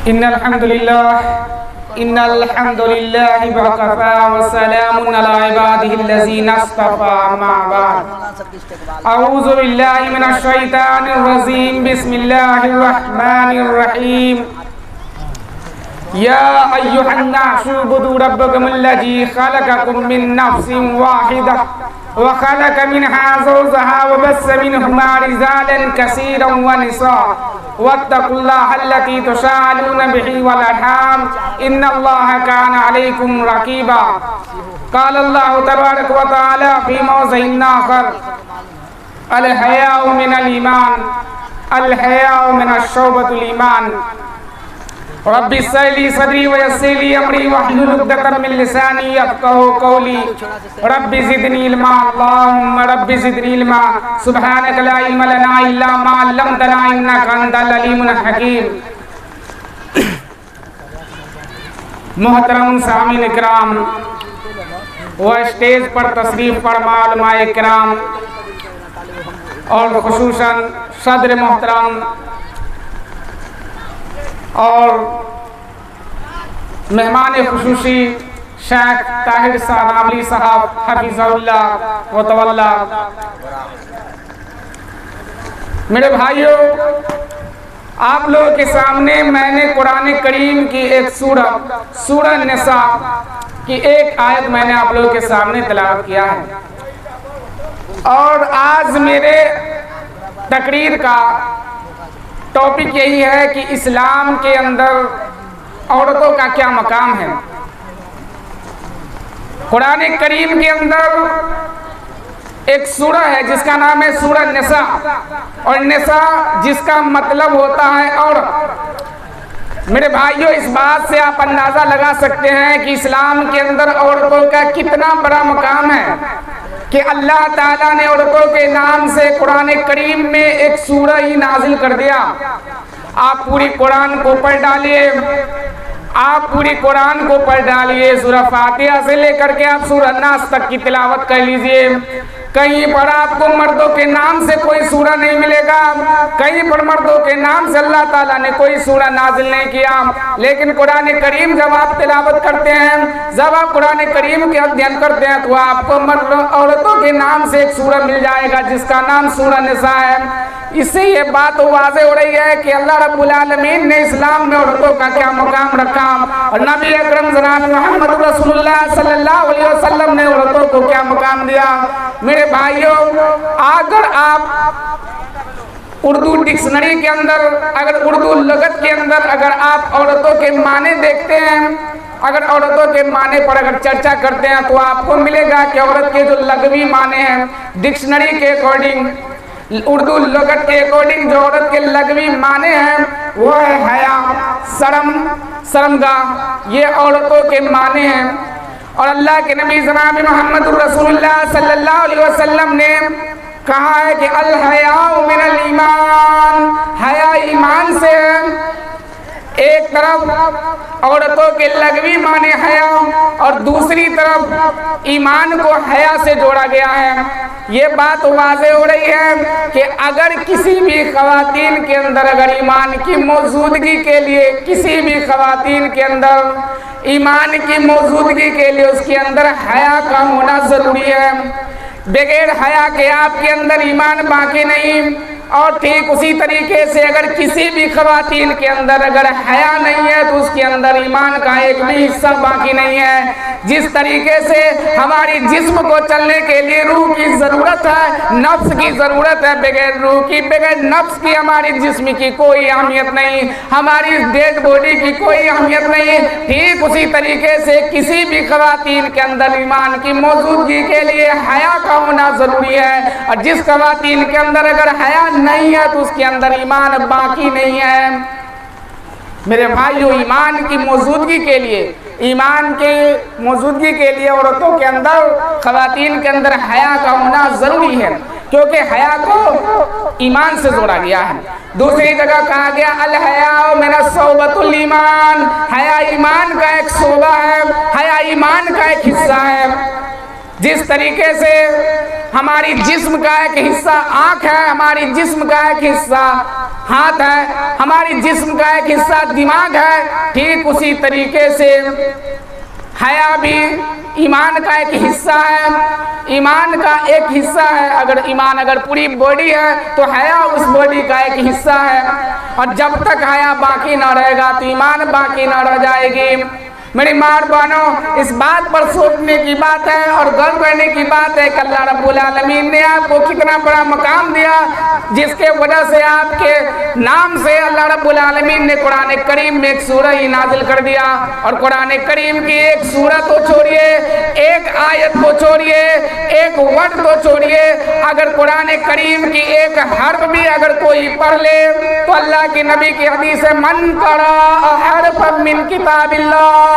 إن الحمد لله وكفى وسلام على عباده الذين اصطفى أما بعد أعوذ بالله من الشيطان الرجيم بسم الله الرحمن الرحيم يا أيها الناس اعبدوا ربكم الذي خلقكم من نفس واحدة وخلق منها زوجها وبث منهما رجالا كثيرا ونساء واتقوا الله الذي تساءلون به والأرحام إن الله كان عليكم رقيبا قال الله تبارك وتعالى في موضع آخر الحياء من الإيمان الحياء من الشعبة الإيمان رب اشرح لي صدري ويسر لي امري واحلل عقدة من لساني يفقهوا قولي رب زدني علما اللهم رب زدنی علما سبحانك لا علم لنا الا ما علمتنا انك انت العليم الحكيم. محترم سامعین اکرام و اسٹیج پر تشریف فرما علماء اکرام اور خصوصاً صدر محترم اور مہمان خصوصی شیخ طاہر ساناولی صاحب حفظہ اللہ و تولا. میرے بھائیوں، آپ لوگوں کے سامنے میں نے قرآن کریم کی ایک سورہ نساء کی ایک آیت میں نے آپ لوگوں کے سامنے تلاوت کیا ہے، اور آج میرے تقریر کا ٹاپک یہی ہے کہ اسلام کے اندر عورتوں کا کیا مقام ہے. قرآن کریم کے اندر ایک سورہ ہے جس کا نام ہے سورہ نساء، اور نساء جس کا مطلب ہوتا ہے عورت. میرے بھائیوں، اس بات سے آپ اندازہ لگا سکتے ہیں کہ اسلام کے اندر عورتوں کا کتنا بڑا مقام ہے کہ اللہ تعالیٰ نے عورتوں کے نام سے قرآن کریم میں ایک سورہ ہی نازل کر دیا. آپ پوری قرآن کو پڑھ ڈالیے، سورہ فاتحہ سے لے کر کے آپ سورہ ناس تک کی تلاوت کر لیجئے. کہیں پر آپ کو مردوں کے نام سے کوئی سورہ نہیں ملے گا، کہیں پر مردوں کے نام سے اللہ تعالیٰ نے کوئی سورہ نازل نہیں کیا. لیکن قرآن کریم جب آپ تلاوت کرتے ہیں، جب آپ قرآن کریم کے ادھین کرتے ہیں، تو آپ کو عورتوں کے نام سے ایک سورہ مل جائے گا جس کا نام سورہ نساء ہے. اس سے یہ بات واضح ہو رہی ہے کہ اللہ رب العالمین نے اسلام میں عورتوں کا کیا مقام رکھا، اور نبی اکرم جناب محمد رسول اللہ صلی اللہ علیہ وسلم نے عورتوں کو کیا مقام دیا. میرے بھائیوں، اگر آپ اردو ڈکشنری کے اندر، اگر اردو لغت کے اندر اگر آپ عورتوں کے معنی دیکھتے ہیں، اگر عورتوں کے معنی پر اگر چرچا کرتے ہیں، تو آپ کو ملے گا کہ عورت کے جو لغوی معنی ہیں ڈکشنری کے اکارڈنگ، اردو لغت کے اکارڈنگ جو عورت کے لغوی معنی ہیں وہ ہے حیا، شرمگاہ، یہ عورتوں کے معنی ہیں. اور اللہ کے نبی جناب محمد رسول اللہ صلی اللہ علیہ وسلم نے کہا ہے کہ الحیاء من الایمان، حیا ایمان سے ہے. ایک طرف عورتوں کے لغوی معنی حیا، اور دوسری طرف ایمان کو حیا سے جوڑا گیا ہے. یہ بات واضح ہو رہی ہے کہ اگر کسی بھی خواتین کے اندر اگر ایمان کی موجودگی کے لیے، کسی بھی خواتین کے اندر ایمان کی موجودگی کے لیے اس کے اندر حیا کا ہونا ضروری ہے. بغیر حیا کے آپ کے اندر ایمان باقی نہیں. اور ٹھیک اسی طریقے سے اگر کسی بھی خواتین کے اندر اگر حیا نہیں ہے تو اس کے اندر ایمان کا ایک بھی حصہ باقی نہیں ہے. جس طریقے سے ہماری جسم کو چلنے کے لیے روح کی ضرورت ہے، نفس کی ضرورت ہے، بغیر روح کی، بغیر نفس کی ہماری جسم کی کوئی اہمیت نہیں، ہماری ڈیڈ باڈی کی کوئی اہمیت نہیں. ٹھیک اسی طریقے سے کسی بھی خواتین کے اندر ایمان کی موجودگی کے لیے حیا کا ہونا ضروری ہے. اور جس خواتین کے اندر اگر حیا نہیں ہے تو اس کے اندر ایمان باقی نہیں ہے. میرے بھائیو، ایمان کی موجودگی کے لیے عورتوں کے اندر، خواتین کے اندر حیا کا ہونا ضروری ہے، کیونکہ حیا کو ایمان سے جوڑا گیا ہے. دوسری جگہ کہا گیا الحیاء من الصوبۃ الایمان، حیا ایمان کا ایک شعبہ ہے، حیا ایمان کا ایک حصہ ہے. जिस तरीके से हमारी जिस्म का एक हिस्सा आँख है, हमारी जिस्म का एक हिस्सा हाथ है, हमारी जिस्म का एक हिस्सा दिमाग है, ठीक उसी तरीके से हया भी ईमान का एक हिस्सा है। ईमान का एक हिस्सा है। अगर ईमान अगर पूरी बॉडी है तो हया उस बॉडी का एक हिस्सा है, और जब तक हया बाकी ना रहेगा तो ईमान बाकी ना रह जाएगी। मेरी माँ बहनों, इस बात पर सोचने की बात है और गौर करने की बात है कि अल्लाह रब्बुल आलमीन ने आपको कितना बड़ा मकाम दिया, जिसके वजह से आपके नाम से अल्लाह रब्बुल आलमीन ने कुरान करीम में एक सूरह ही नाजिल कर दिया। और कुरान करीम की एक सूरह तो छोड़िए, एक आयत को छोड़िए, एक वर्ड तो छोड़िए, अगर कुरान करीम की एक हर्फ भी अगर कोई पढ़ ले तो अल्लाह के नबी की हदीस है, मन करा हर्फम मिन किताबिल्लाह,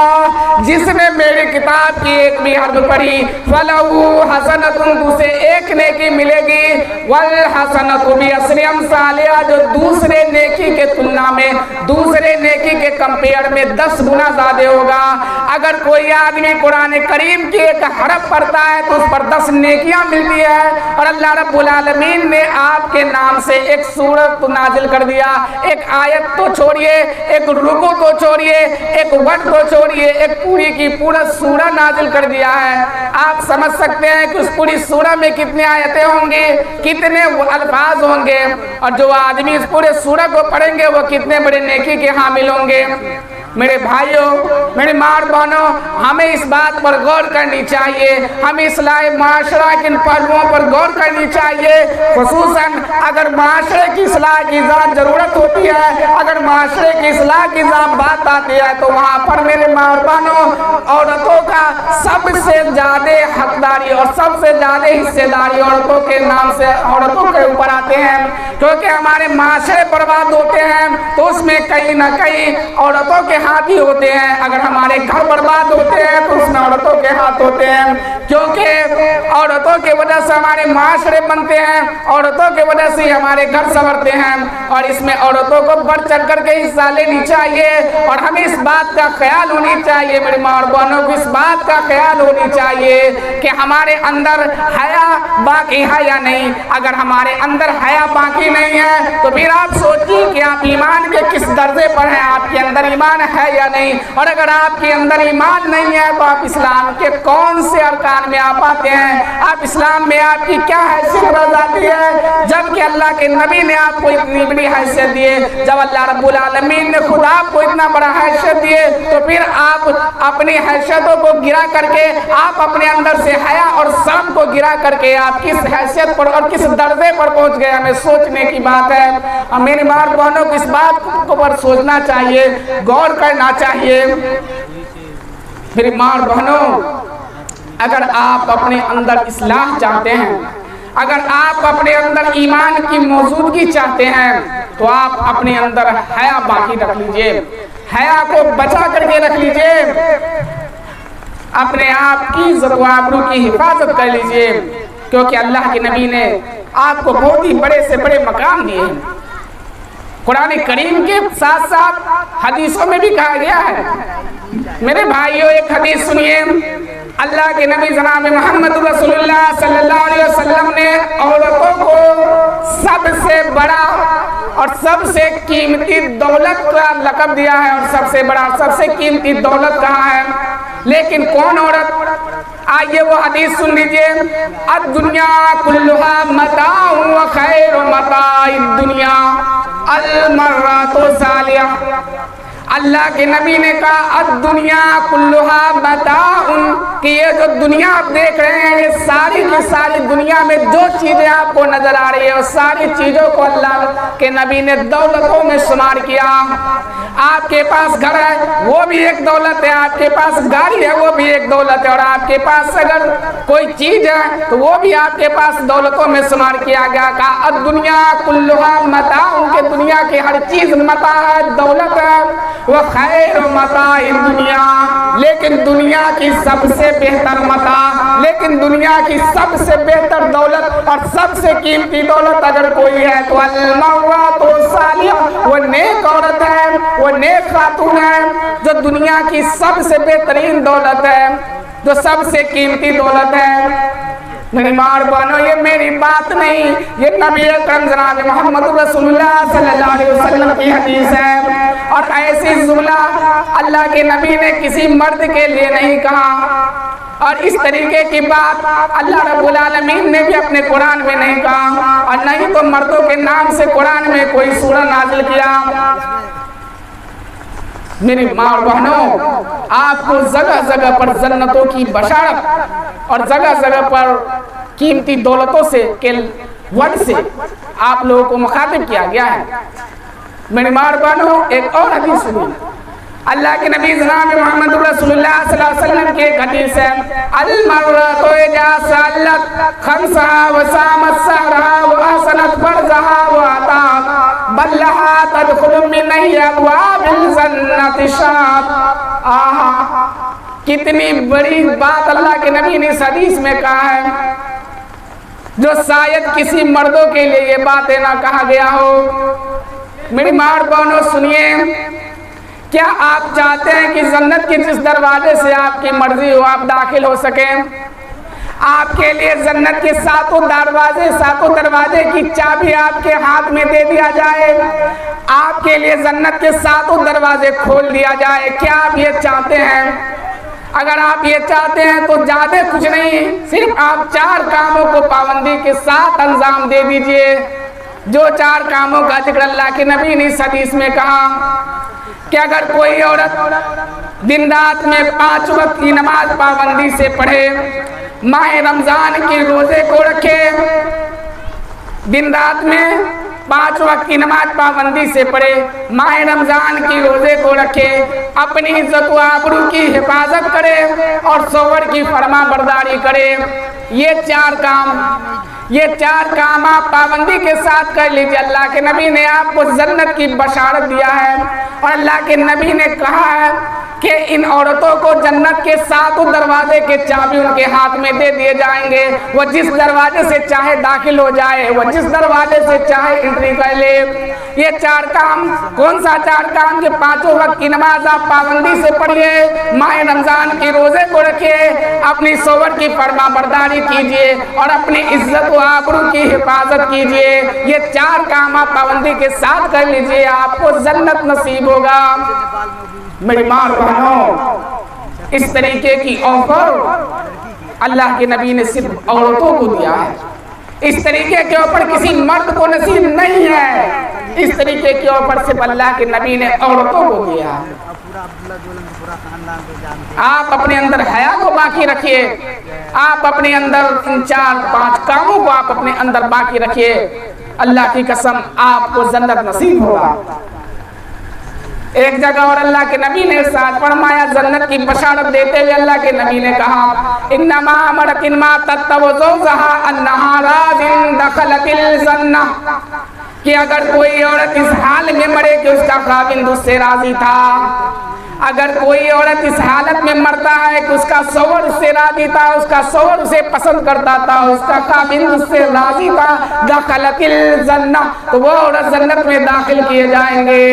जिसने मेरी किताब की एक भी हर्फ पढ़ी, फलहू हसनतुन, उसे एक नेकी मिलेगी, वल हसनतु बिअशरि अमसालिहा, जो दूसरे नेकी के तुलना में, दूसरे नेकी के कंपेयर में 10 गुना ज्यादा होगा। अगर कोई आदमी कुरान करीम की एक हरफ पढ़ता है तो उस पर 10 नेकियां मिलती है। और अल्लाह रब्बुल आलमीन ने आपके नाम से एक सूरत तो नाजिल कर दिया, एक आयत तो छोड़िए, एक रुकू तो छोड़िए, एक वर्ड तो छोड़िए, एक पूरी की पूरा सूरह नाजिल कर दिया है। आप समझ सकते हैं कि उस पूरी सूरह में कितनी आयतें होंगी, कितने अल्फाज होंगे, और जो आदमी इस पूरे सूरह को पढ़ेंगे वो कितने बड़े नेकी के हामिल होंगे। मेरे भाइयों, मेरे माँ बहनों, हमें इस बात पर गौर करनी चाहिए, हमें इस्लाही माशरा के इन पहलुओं पर गौर करनी चाहिए। खुसूसन अगर माशरे की इस्लाह की ज़रूरत होती है, अगर माशरे की इस्लाह की बात आती है तो वहाँ पर मेरे माँ बहनों, औरतों का सबसे ज़्यादा हकदारी और सबसे ज़्यादा हिस्सेदारी औरतों के नाम से, औरतों के ऊपर आते हैं, क्योंकि हमारे माशरे बर्बाद होते हैं तो उसमें कहीं ना कहीं औरतों के हाथ ही होते हैं। अगर हमारे घर बर्बाद होते हैं तो उसमें औरतों के हाथ होते हैं, क्योंकि औरतों की वजह से हमारे माशरे बनते हैं, औरतों की वजह से हमारे घर संवरते हैं। और इसमें औरतों को बढ़ चढ़ करके हिस्सा लेनी चाहिए, और हमें इस बात का ख्याल होनी चाहिए, मेरी माँ और बहनों को इस बात का ख्याल होनी चाहिए कि हमारे अंदर हया बाकी है या नहीं। अगर हमारे अंदर हया बाकी नहीं है तो फिर आप सोचिए कि आप ईमान के किस दर्जे पर हैं, आपके अंदर ईमान है या नहीं। और अगर आपके अंदर ईमान नहीं है तो आप इस्लाम के कौन से अरकान में आप आते हैं, आप इस्लाम में आपकी क्या हैसियत रह जाती है, जबकि अल्लाह के नबी ने आपको इतनी बड़ी हैसियत दी है। जब अल्लाह रब्बुल आलमीन ने खुद आपको इतना बड़ा हैसियत दिए तो फिर आप अपनी हैसियतों को गिरा करके, आप अपने अंदर से हया और शर्म को गिरा करके आप किस हैसियत पर और किस दर्जे पर पहुंच गए, हमें सोचने की बात है। और मेरी माँ बहनों को इस बात को पर सोचना चाहिए, गौर करना चाहिए। मेरी माँ बहनों, अगर आप अपने अंदर इस्लाह चाहते हैं, अगर आप अपने अंदर ईमान की मौजूदगी चाहते हैं तो आप अपने अंदर हया बाकी रख लीजिए, हया को बचा करके रख लीजिए, अपने आप की इज्जत व आबरू की हिफाजत कर लीजिए, क्योंकि अल्लाह के नबी ने आपको बहुत ही बड़े से बड़े मकाम दिए हैं। कुरान करीम के साथ साथ हदीसों में भी कहा गया है। मेरे भाइयों, एक हदीस सुनिए। अल्लाह के नबी जनाब मोहम्मद रसूलुल्लाह सल्लल्लाहु अलैहि वसल्लम ने औरतों को सबसे बड़ा और सबसे कीमती दौलत का लक़ब दिया है, और सबसे बड़ा सबसे कीमती दौलत कहा है। लेकिन कौन औरत? आइए वो हदीस सुन लीजिए। अद्दुनिया कुल्लुहा मताउ व खैरु मताइद दुनिया अल मर्रातु सालिहा। अल्लाह के नबी ने कहा अद्दुनिया कुल्लुहा मताउन, कि ये जो दुनिया आप देख रहे हैं, ये सारी की सारी दुनिया में जो चीजें आपको नजर आ रही है उस सारी चीजों को अल्लाह के नबी ने दौलतों में शुमार किया। आपके पास घर है वो भी एक दौलत है, आपके पास गाड़ी है वो भी एक दौलत है, और आपके पास अगर कोई चीज है तो वो भी आपके पास दौलतों में शुमार किया गया। कहा अद्दुनिया कुल्लुहा मताउन, के दुनिया की हर चीज मता है, दौलत है, वो खैर मताइद दुनिया, लेकिन दुनिया की सबसे बेहतर मता, लेकिन दुनिया की सबसे बेहतर दौलत और सबसे कीमती दौलत अगर कोई है तो अल-मर्अतु सालिहा, वो नेक औरत है, वो नेक खातून है, जो दुनिया की सबसे बेहतरीन दौलत है। जो सबसे कीमती दौलत है। मेरी माँ और बहनों, ये मेरी बात नहीं, ये नबी अकरम जनाब मोहम्मद रसूलुल्लाह सल्लल्लाहु अलैहि वसल्लम की हदीस है। और ऐसी जुमला अल्लाह के नबी ने किसी मर्द के लिए नहीं कहा, और इस तरीके की बात अल्लाह रब्बुल आलमीन ने भी अपने कुरान में नहीं कहा, और नहीं तो मर्दों के नाम से कुरान में कोई सूरह नाजिल किया। मेरी माँ और बहनों, आपको जगह जगह पर जन्नतों की बशारत और जगह जगह पर कीमती दौलतों से के वर्ड से आप लोगों को मुखातिब किया गया है। मेरी माँ और बहनों, एक और हदीस सुनिए। अल्लाह के नबी जनाब मोहम्मद रसूलुल्लाह सल्लल्लाहु अलैहि वसल्लम की एक हदीस है, अल मर्रतु इज़ा सल्लत खम्सहा व सामत सहरहा व अहसनत फर्जहा व अतात बल्लहा तदखुलु मिन अबवाबिल जन्नति शाब। आहा, कितनी बड़ी बात अल्लाह के नबी ने इस हदीस में कहा है, जो शायद किसी मर्दों के लिए ये बातें ना कहा गया हो। मेरी माँ और बहनों सुनिए, क्या आप चाहते हैं कि जन्नत के जिस दरवाजे से आपकी मर्जी हो आप दाखिल हो सकें? आपके लिए जन्नत के सातों दरवाजे की चाबी आपके हाथ में दे दिया जाए, आपके लिए जन्नत के सातों दरवाजे खोल दिया जाए। क्या आप ये चाहते हैं? अगर आप ये चाहते हैं तो ज्यादा कुछ नहीं, सिर्फ आप 4 कामों को पाबंदी के साथ अंजाम दे दीजिए। जो 4 कामों का जिक्र अल्लाह के नबी ने इस हदीस में कहा कि अगर कोई औरत दिन रात में 5 वक्त की नमाज पाबंदी से पढ़े, माह रमजान के रोजे को रखे, दिन रात में 5 वक्त की नमाज पाबंदी से पढ़े, माह रमजान की रोजे को रखे, अपनी इज्जत व आबरू की हिफाजत करे और सोवर की फरमा बरदारी करे। ये 4 काम आप पाबंदी के साथ कर लीजिए। अल्लाह के नबी ने आपको जन्नत की बशारत दिया है, और अल्लाह के नबी ने कहा है कि इन औरतों को जन्नत के 7 दरवाजे के चाबी उनके हाथ में दे दिए जाएंगे। वो जिस दरवाजे से चाहे दाखिल हो जाए, वो जिस दरवाजे से चाहे एंट्री कर ले। ये 4 काम, कौन सा 4 काम? कि 5 वक्त की नमाज आप पाबंदी से पढ़िए, माह रमजान के रोजे को रखिए, अपनी सोवर की फरमा बरदारी कीजिए और अपनी इज्जत व आबरू की हिफाजत कीजिए। ये 4 काम आप पाबंदी के साथ कर लीजिए, आपको जन्नत नसीब होगा। मेरी माँ और बहनों, इस तरीके की ऑफर अल्लाह के नबी ने सिर्फ औरतों को दिया है। इस तरीके के ऑफर किसी मर्द को नसीब नहीं है। इस तरीके की ऑफर सिर्फ अल्लाह के नबी ने औरतों को दिया है। आप अपने अंदर हया को बाकी रखिए, आप अपने अंदर इन 4-5 कामों को आप अपने अंदर बाकी रखिए। अल्लाह की कसम, आपको जन्नत नसीब होगा। एक जगह और अल्लाह के नबी ने साथ फरमाया, जन्नत की बशारत देते हुए अल्लाह के नबी ने कहा, इन्नमा अमरतिन मा तत्तवज़ुहा अन्नहा रादिन दखलतिल जन्नह, कि अगर कोई औरत इस हाल में मरे कि उसका खाविंद उससे राजी था, अगर कोई औरत इस हालत में मरता है कि उसका सौवर उससे राजी था, उसका सौवर उसे पसंद करता था, उसका खाविंद उससे राजी था, दखलतिल जन्नह, तो वो औरत जन्नत में दाखिल किए जाएंगे।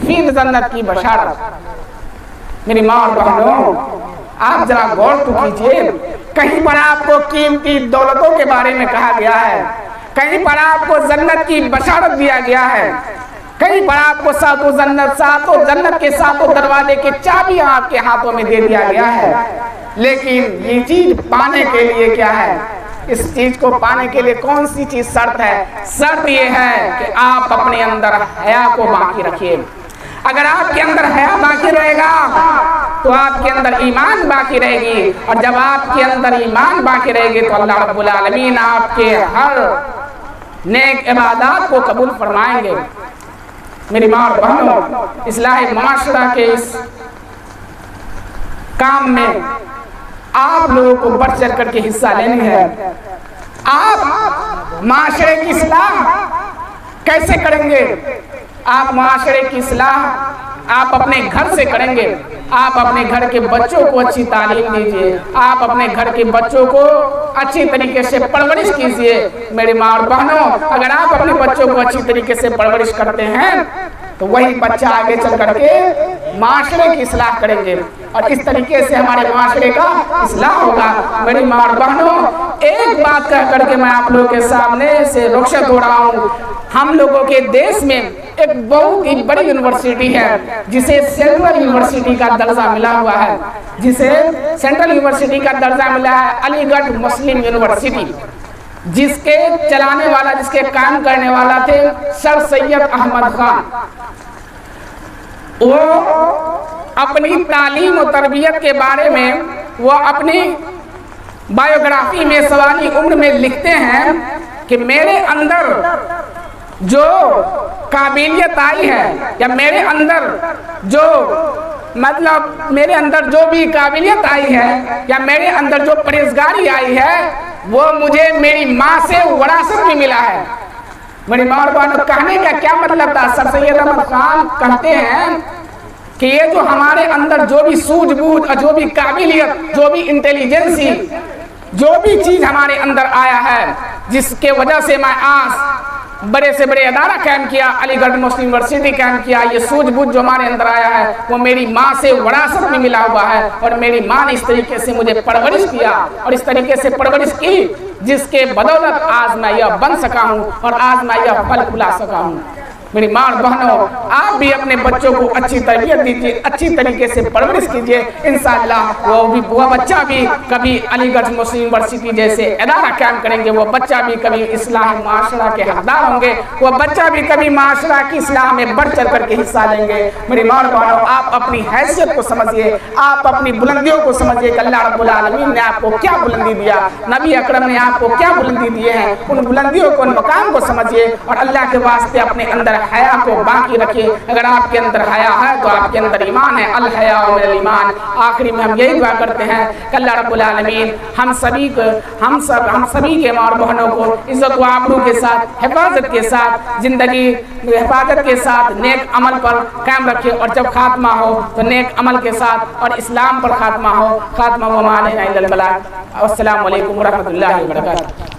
फिर जन्नत की बशारत। मेरी माँ और बहनों, आप जरा गौर तो कीजिए, कहीं पर आपको कीमती दौलतों के बारे में कहा गया है, कहीं पर आपको जन्नत की बशारत दिया गया है, कहीं पर आपको 7 जन्नत के 7 दरवाजे की चाबियां आपके हाथों में दे दिया गया है। लेकिन ये चीज पाने के लिए क्या है? इस चीज को पाने के लिए कौन सी चीज शर्त है? शर्त ये है कि आप अपने अंदर हया को बाकी रखिए। अगर आपके अंदर हया बाकी रहेगा तो आपके अंदर ईमान बाकी रहेगी, और जब आपके अंदर ईमान बाकी रहेगी तो अल्लाह रब्बुल आलमीन आपके हर नेक इबादत को कबूल फरमाएंगे। मेरी माँ और बहनों, इस्लाही माशरा के इस काम में आप लोगों को बढ़ चढ़ करके हिस्सा लेनी है। आप माशरे की इस्लाह कैसे करेंगे? आप माशरे की इस्लाह आप अपने घर से करेंगे। आप अपने घर के बच्चों को अच्छी तालीम दीजिए, आप अपने घर के बच्चों को अच्छी तरीके से परवरिश कीजिए। मेरी माँ और बहनों, अगर आप अपने बच्चों को अच्छी तरीके से परवरिश करते हैं तो वही बच्चा आगे चल करके माशरे की इस्लाह करेंगे। اور اس طریقے سے ہمارے معاشرے کا اصلاح ہوگا۔ میری ماں اور بہنوں، ایک بات کہہ کر کے میں آپ لوگوں کے سامنے سے رخصت ہو رہا ہوں۔ ہم لوگوں کے دیش میں ایک بہت ہی بڑی یونیورسٹی ہے جسے سینٹرل یونیورسٹی کا درجہ ملا ہوا ہے، جسے سینٹرل یونیورسٹی کا درجہ ملا ہے علی گڑھ مسلم یونیورسٹی، جس کے چلانے والا، جس کے قائم کرنے والا تھے سر سید احمد خان۔ وہ اپنی تعلیم و تربیت کے بارے میں وہ اپنی بایوگرافی میں سوانی عمر میں لکھتے ہیں کہ میرے اندر جو قابلیت آئی ہے، یا میرے اندر جو میرے اندر جو بھی قابلیت آئی ہے، یا میرے اندر جو پرہیزگاری آئی ہے، وہ مجھے میری ماں سے وراثت میں ملا ہے۔ میری ماں اور بہنوں، کہنے کا کیا مطلب تھا؟ سر سید احمد خان کہتے ہیں کہ یہ جو ہمارے اندر جو بھی سوجھ بوجھ اور جو بھی قابلیت، جو بھی انٹیلیجنسی، جو بھی چیز ہمارے اندر آیا ہے، جس کے وجہ سے میں آج بڑے سے بڑے ادارہ قائم کیا، علی گڑھ مسلم یونیورسٹی قائم کیا، یہ سوجھ بوجھ جو ہمارے اندر آیا ہے وہ میری ماں سے وراثت میں ملا ہوا ہے، اور میری ماں نے اس طریقے سے مجھے پرورش کیا اور اس طریقے سے پرورش کی جس کے بدولت آج میں یہ بن سکا ہوں اور آج میں یہ پھل پھلا سکا ہوں۔ میری ماں اور بہنوں، آپ بھی اپنے بچوں کو اچھی تربیت دیجیے، اچھی طریقے سے پرورش کیجیے، انشاءاللہ وہ بچہ بھی کبھی علی گڑھ مسلم یونیورسٹی جیسے ادارہ قائم کریں گے، وہ بچہ بھی کبھی اصلاح معاشرہ کے حقدار ہوں گے، وہ بچہ بھی کبھی معاشرہ کی اصلاح میں بڑھ چڑھ کر کے حصہ لیں گے۔ میری ماں اور بہنوں، آپ اپنی حیثیت کو سمجھیے، آپ اپنی بلندیوں کو سمجھیے کہ اللہ رب العالمین نے آپ کو کیا بلندی دیا، نبی اکرم نے آپ کو کیا بلندی دیے ہیں، ان بلندیوں کو، ان مقام کو سمجھیے، اور اللہ کے واسطے اپنے اندر حیا کو باقی رکھیے۔ اگر آپ کے اندر حیا ہے تو آپ کے اندر ایمان ہے، الحیاء من الایمان۔ آخری میں ہم یہی دعا کرتے ہیں کہ اللہ رب العالمین ہم سبھی کے ماں اور بہنوں کو عزت و آبرو کے ساتھ، حفاظت کے ساتھ، زندگی حفاظت کے ساتھ نیک عمل پر قائم رکھے، اور جب خاتمہ ہو تو نیک عمل کے ساتھ اور اسلام پر خاتمہ ہو۔ خاتمہ وما علینا الا البلاغ۔ السلام علیکم ورحمۃ اللہ وبرکاتہ۔